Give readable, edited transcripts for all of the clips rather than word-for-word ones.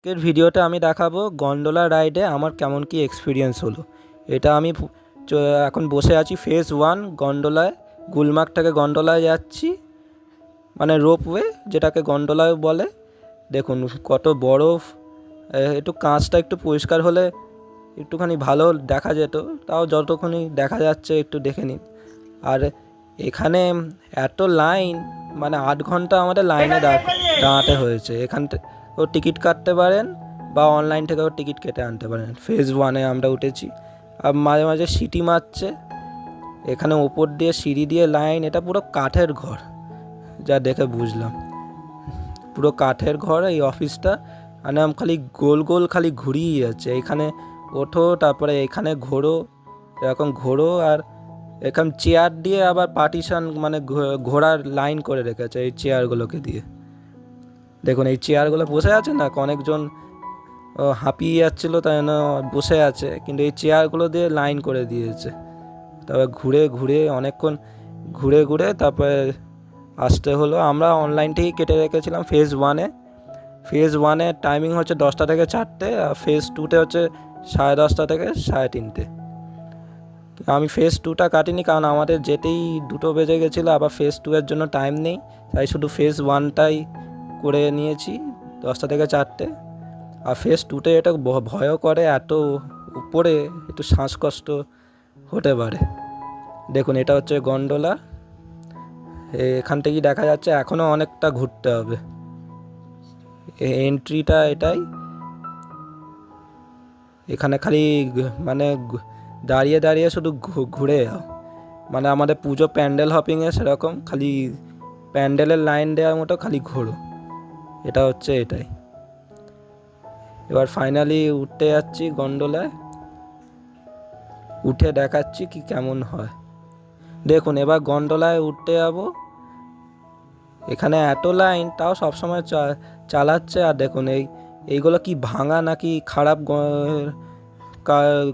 আজকের ভিডিওতে আমি দেখাবো গন্ডোলা রাইডে আমার কেমন কি এক্সপিরিয়েন্স হলো। এটা আমি এখন বসে আছি ফেজ 1 গন্ডোলায়। গুলমার্গ থেকে গন্ডোলায় যাচ্ছি, মানে রোপওয়ে যেটাকে গন্ডোলায় বলে। দেখুন কত বরফ, একটু কাঁচটা একটু পরিষ্কার হলে একটুখানি ভালো দেখা যেত, তাও যতক্ষণই দেখা যাচ্ছে একটু দেখে নিন। আর এখানে এত লাইন, মানে 8 ঘন্টা আমাদের লাইনে দাঁড়াতে হয়েছে। এখান থেকেও টিকিট কাটতে পারেন বা অনলাইন থেকেও টিকিট কেটে আনতে পারেন। ফেজ 1-এ আমরা উঠেছি, আর মাঝে মাঝে সিটি মারছে। এখানে ওপর দিয়ে সিঁড়ি দিয়ে লাইন, এটা পুরো কাঠের ঘর, যা দেখে বুঝলাম পুরো কাঠের ঘর এই অফিসটা। মানে খালি গোল গোল খালি ঘুরিয়ে যাচ্ছে। এখানে ওঠো, তারপরে এখানে ঘোরো, এরকম ঘোরো। আর এখানে চেয়ার দিয়ে আবার পার্টিশন, মানে ঘোড়ার লাইন করে রেখেছে এই চেয়ারগুলোকে দিয়ে। দেখুন এই চেয়ারগুলো বসে আছে না, অনেকজন হাঁপিয়ে যাচ্ছিলো তাই জন্য বসে আছে, কিন্তু এই চেয়ারগুলো দিয়ে লাইন করে দিয়েছে। তারপরে ঘুরে ঘুরে অনেকক্ষণ ঘুরে ঘুরে তারপরে আসতে হলো। আমরা অনলাইন থেকেই কেটে রেখেছিলাম ফেজ 1-এ। ফেজ 1-এ টাইমিং হচ্ছে 10টা থেকে 4টে, আর ফেজ 2-তে হচ্ছে 10:30 থেকে 3:30। আমি ফেজ 2টা কাটিনি, কারণ আমাদের যেতেই 2টো বেজে গেছিলো, আবার ফেজ 2-এর জন্য টাইম নেই, তাই শুধু ফেজ 1টাই করে নিয়েছি 10টা থেকে 4টে। আর ফেজ 2তে এটা ভয়ও করে, এত উপরে একটু শ্বাসকষ্ট হতে পারে। দেখুন এটা হচ্ছে গন্ডোলা, এখান থেকেই দেখা যাচ্ছে। এখনও অনেকটা ঘুরতে হবে, এন্ট্রিটা এটাই। এখানে খালি মানে দাঁড়িয়ে দাঁড়িয়ে শুধু ঘুরে যাও, মানে আমাদের পুজো প্যান্ডেল হপিংয়ে সেরকম, খালি প্যান্ডেলের লাইন দেওয়ার মতো খালি ঘোরো। এটা হচ্ছে এটাই। এবার ফাইনালি উঠতে যাচ্ছি গন্ডোলায়, উঠে দেখাচ্ছি কি কেমন হয়। দেখুন এবার গন্ডোলায় উঠতে যাবো। এখানে এত লাইন, তাও সবসময় চালাচ্ছে। আর দেখুন এইগুলো কি ভাঙা নাকি খারাপ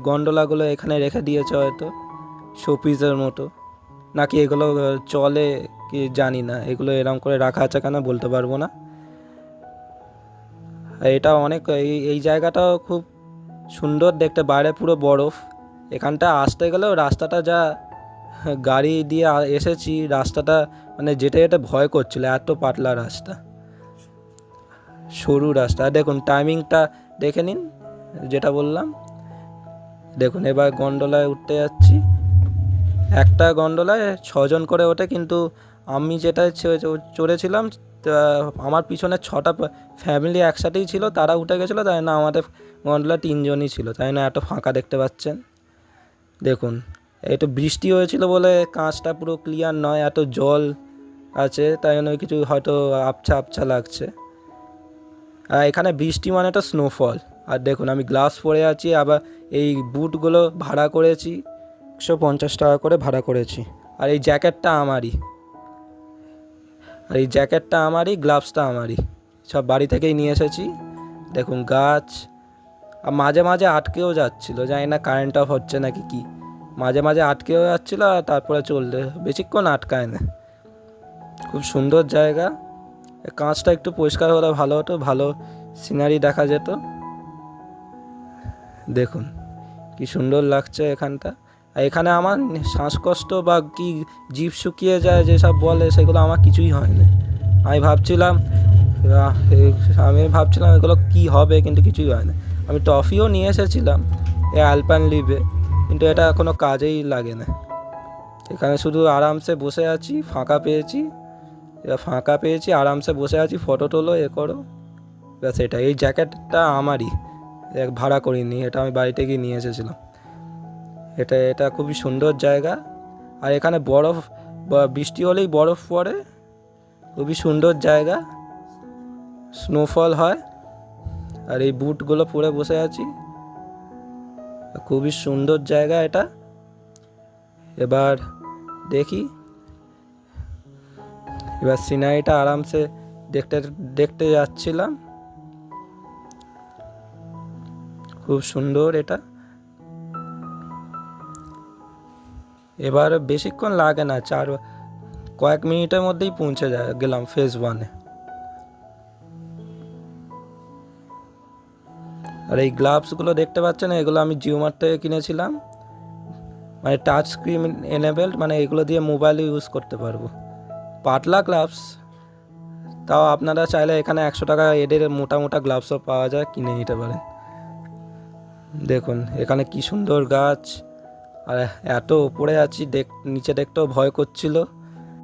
গন্ডোলাগুলো এখানে রেখে দিয়েছে হয়তো শোপিসের মতো, নাকি এগুলো চলে কি জানি না। এগুলো এরম করে রাখা আছে কেন বলতে পারবো না। এটা অনেক এই জায়গাটাও খুব সুন্দর দেখতে, বাইরে পুরো বরফ। এখানটা আসতে গেলেও রাস্তাটা যা, গাড়ি দিয়ে এসেছি রাস্তাটা, মানে যেতে যেতে ভয় করছিল, এত পাতলা রাস্তা, সরু রাস্তা। দেখুন টাইমিংটা দেখে নিন যেটা বললাম। দেখুন এবার গন্ডোলায় উঠতে যাচ্ছি। একটা গন্ডোলায় 6জন করে ওঠে, কিন্তু আমি যেটা চড়েছিলাম আমার পিছনে 6টা ফ্যামিলি একসাথেই ছিল, তারা উঠে গেছিলো, তাই না আমাদের গন্ডোলা 3জনই ছিল, তাই না এত ফাঁকা দেখতে পাচ্ছেন। দেখুন একটু বৃষ্টি হয়েছিল বলে কাঁচটা পুরো ক্লিয়ার নয়, এত জল আছে তাই জন্য কিছু হয়তো আবছা আবছা লাগছে। আর এখানে বৃষ্টি মানে তো স্নোফল। আর দেখুন আমি গ্লাভস পরে আছি, আবার এই বুটগুলো ভাড়া করেছি, 150 টাকা করে ভাড়া করেছি। আর এই জ্যাকেটটা আমারই, গ্লাভসটা আমারই, সব বাড়ি থেকেই নিয়ে এসেছি। দেখুন গাছ, আর মাঝে মাঝে আটকেও যাচ্ছিলো, জানি না কারেন্ট অফ হচ্ছে নাকি কি, মাঝে মাঝে আটকেও যাচ্ছিলো, আর তারপরে চললে বেশিক্ষণ আটকায় না। খুব সুন্দর জায়গা। কাঁচটা একটু পরিষ্কার হলে ভালো হতো, ভালো সিনারি দেখা যেত। দেখুন কি সুন্দর লাগছে এখানটা। আর এখানে আমার শ্বাসকষ্ট বা কি জিভ শুকিয়ে যায় যেসব বলে, সেগুলো আমার কিছুই হয়নি। আমি ভাবছিলাম এগুলো কি হবে, কিন্তু কিছুই হয় না। আমি টফিও নিয়ে এসেছিলাম এই আলপেনলিবে, কিন্তু এটা কোনো কাজেই লাগে না। এখানে শুধু আরামসে বসে আছি, ফাঁকা পেয়েছি, আরামসে বসে আছি, ফটো তোলো, করো, ব্যাস এটা। এই জ্যাকেটটা আমারই, ভাড়া করিনি, এটা আমি বাড়িতে গিয়ে নিয়ে এসেছিলাম। এটা খুবই সুন্দর জায়গা। আর এখানে বরফ, বৃষ্টি হলেই বরফ পড়ে, খুবই সুন্দর জায়গা, স্নোফল হয়। আর এই বুটগুলো পরে বসে আছি, খুবই সুন্দর জায়গা এটা। এবার দেখি, এবার সিনারিটা আরামসে দেখতে দেখতে যাচ্ছিলাম, খুব সুন্দর এটা। এবার বেশিক্ষণ লাগে না, কয়েক মিনিটের মধ্যেই পৌঁছে গেলাম ফেজ 1-এ। আর এই গ্লাভসগুলো দেখতে পাচ্ছেন, এগুলো আমি জিও মার্ট থেকে কিনেছিলাম, মানে টাচ স্ক্রিন এনেবেলড, মানে এগুলো দিয়ে মোবাইল ইউজ করতে পারবো। পাতলা গ্লাভস, তাও আপনারা চাইলে এখানে 100 টাকা এদের মোটা মোটা গ্লাভসও পাওয়া যায়, কিনে নিতে পারেন। দেখুন এখানে কি সুন্দর গাছ, আর এত উপরে আছি, নিচে দেখতেও ভয় করছিল।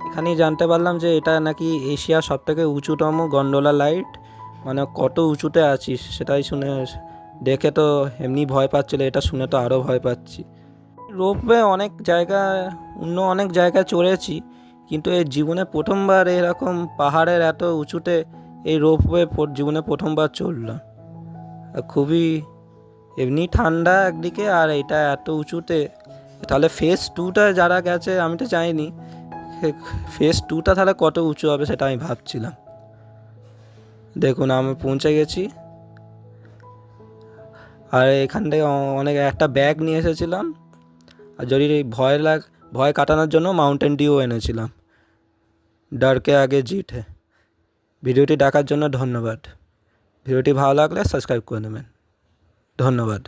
এখানেই জানতে পারলাম যে এটা নাকি এশিয়ার সবথেকে উঁচুতম গন্ডোলা লাইট, মানে কত উঁচুতে আছিস সেটাই শুনে দেখে তো এমনি ভয় পাচ্ছিল, এটা শুনে তো আরও ভয় পাচ্ছি। রোপওয়ে অনেক জায়গায় চড়েছি, কিন্তু এই জীবনে প্রথমবার এরকম পাহাড়ের এত উঁচুতে এই রোপওয়ে জীবনে প্রথমবার চড়লাম। খুবই এমনি ঠান্ডা একদিকে, আর এটা এত উঁচুতে। তাহলে ফেজ 2টা যারা গেছে, আমি তো জানিনি ফেজ 2টা তাহলে কত উঁচু হবে সেটা আমি ভাবছিলাম। দেখুন আমি পৌঁছে গেছি, আর এখান থেকে অনেক একটা ব্যাগ নিয়ে এসেছিলাম, আর যদি ভয় কাটানোর জন্য মাউন্টেন ডিউ এনেছিলাম। ডরকে আগে জিত হ্যায়। ভিডিওটি দেখার জন্য ধন্যবাদ। ভিডিওটি ভালো লাগলে সাবস্ক্রাইব করে নেবেন। ধন্যবাদ।